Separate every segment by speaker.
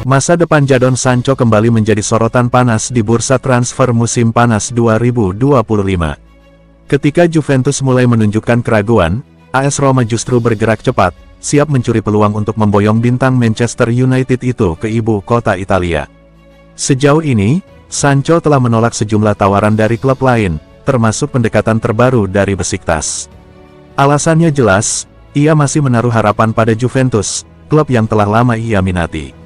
Speaker 1: Masa depan Jadon Sancho kembali menjadi sorotan panas di bursa transfer musim panas 2025. Ketika Juventus mulai menunjukkan keraguan, AS Roma justru bergerak cepat, siap mencuri peluang untuk memboyong bintang Manchester United itu ke ibu kota Italia. Sejauh ini, Sancho telah menolak sejumlah tawaran dari klub lain, termasuk pendekatan terbaru dari Besiktas. Alasannya jelas, ia masih menaruh harapan pada Juventus, klub yang telah lama ia minati.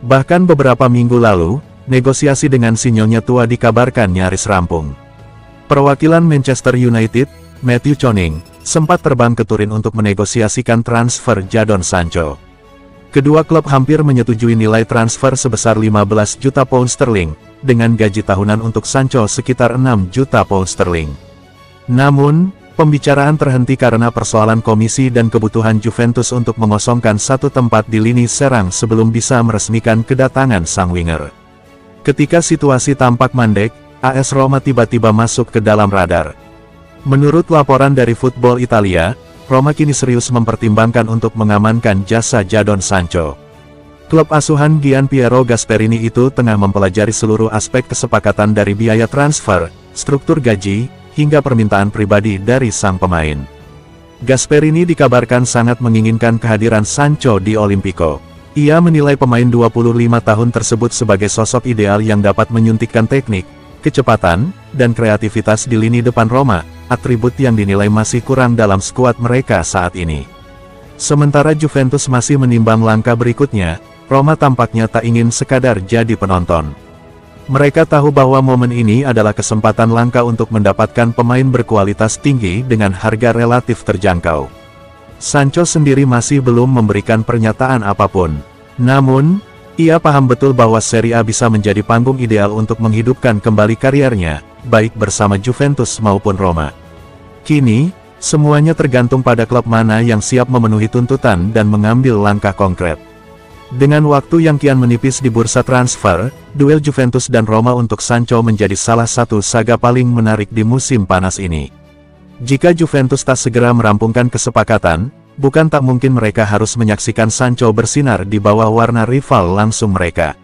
Speaker 1: Bahkan beberapa minggu lalu, negosiasi dengan si nyonya tua dikabarkan nyaris rampung. Perwakilan Manchester United, Matthew Choning, sempat terbang ke Turin untuk menegosiasikan transfer Jadon Sancho. Kedua klub hampir menyetujui nilai transfer sebesar 15 juta pound sterling, dengan gaji tahunan untuk Sancho sekitar 6 juta pound sterling. Namun, pembicaraan terhenti karena persoalan komisi dan kebutuhan Juventus untuk mengosongkan satu tempat di lini serang sebelum bisa meresmikan kedatangan sang winger. Ketika situasi tampak mandek, AS Roma tiba-tiba masuk ke dalam radar. Menurut laporan dari Football Italia, Roma kini serius mempertimbangkan untuk mengamankan jasa Jadon Sancho. Klub asuhan Gianpiero Gasperini itu tengah mempelajari seluruh aspek kesepakatan dari biaya transfer, struktur gaji, hingga permintaan pribadi dari sang pemain. Gasperini dikabarkan sangat menginginkan kehadiran Sancho di Olimpico. Ia menilai pemain 25 tahun tersebut sebagai sosok ideal yang dapat menyuntikkan teknik, kecepatan, dan kreativitas di lini depan Roma, atribut yang dinilai masih kurang dalam skuad mereka saat ini. Sementara Juventus masih menimbang langkah berikutnya, Roma tampaknya tak ingin sekadar jadi penonton. Mereka tahu bahwa momen ini adalah kesempatan langka untuk mendapatkan pemain berkualitas tinggi dengan harga relatif terjangkau. Sancho sendiri masih belum memberikan pernyataan apapun. Namun, ia paham betul bahwa Serie A bisa menjadi panggung ideal untuk menghidupkan kembali karirnya, baik bersama Juventus maupun Roma. Kini, semuanya tergantung pada klub mana yang siap memenuhi tuntutan dan mengambil langkah konkret. Dengan waktu yang kian menipis di bursa transfer, duel Juventus dan Roma untuk Sancho menjadi salah satu saga paling menarik di musim panas ini. Jika Juventus tak segera merampungkan kesepakatan, bukan tak mungkin mereka harus menyaksikan Sancho bersinar di bawah warna rival langsung mereka.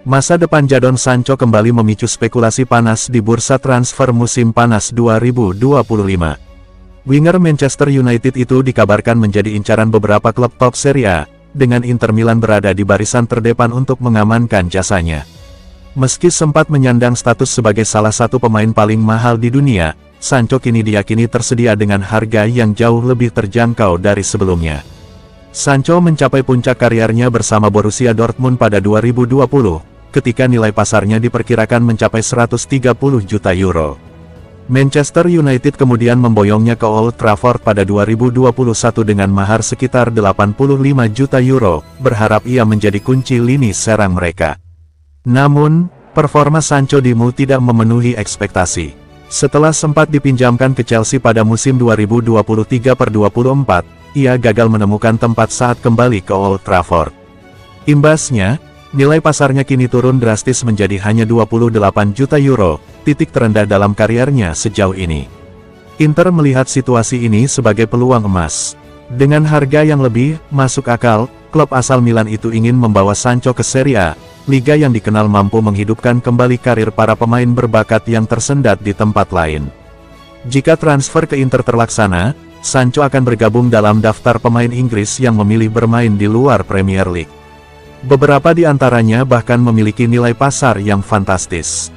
Speaker 1: Masa depan Jadon Sancho kembali memicu spekulasi panas di bursa transfer musim panas 2025. Winger Manchester United itu dikabarkan menjadi incaran beberapa klub top Serie A, dengan Inter Milan berada di barisan terdepan untuk mengamankan jasanya. Meski sempat menyandang status sebagai salah satu pemain paling mahal di dunia, Sancho kini diyakini tersedia dengan harga yang jauh lebih terjangkau dari sebelumnya. Sancho mencapai puncak karirnya bersama Borussia Dortmund pada 2020, ketika nilai pasarnya diperkirakan mencapai 130 juta euro. Manchester United kemudian memboyongnya ke Old Trafford pada 2021 dengan mahar sekitar 85 juta euro, berharap ia menjadi kunci lini serang mereka. Namun, performa Sancho di MU tidak memenuhi ekspektasi. Setelah sempat dipinjamkan ke Chelsea pada musim 2023/24, ia gagal menemukan tempat saat kembali ke Old Trafford. Imbasnya, nilai pasarnya kini turun drastis menjadi hanya 28 juta euro, titik terendah dalam karirnya sejauh ini. Inter melihat situasi ini sebagai peluang emas. Dengan harga yang lebih masuk akal, klub asal Milan itu ingin membawa Sancho ke Serie A, liga yang dikenal mampu menghidupkan kembali karir para pemain berbakat yang tersendat di tempat lain. Jika transfer ke Inter terlaksana, Sancho akan bergabung dalam daftar pemain Inggris yang memilih bermain di luar Premier League. Beberapa di antaranya bahkan memiliki nilai pasar yang fantastis.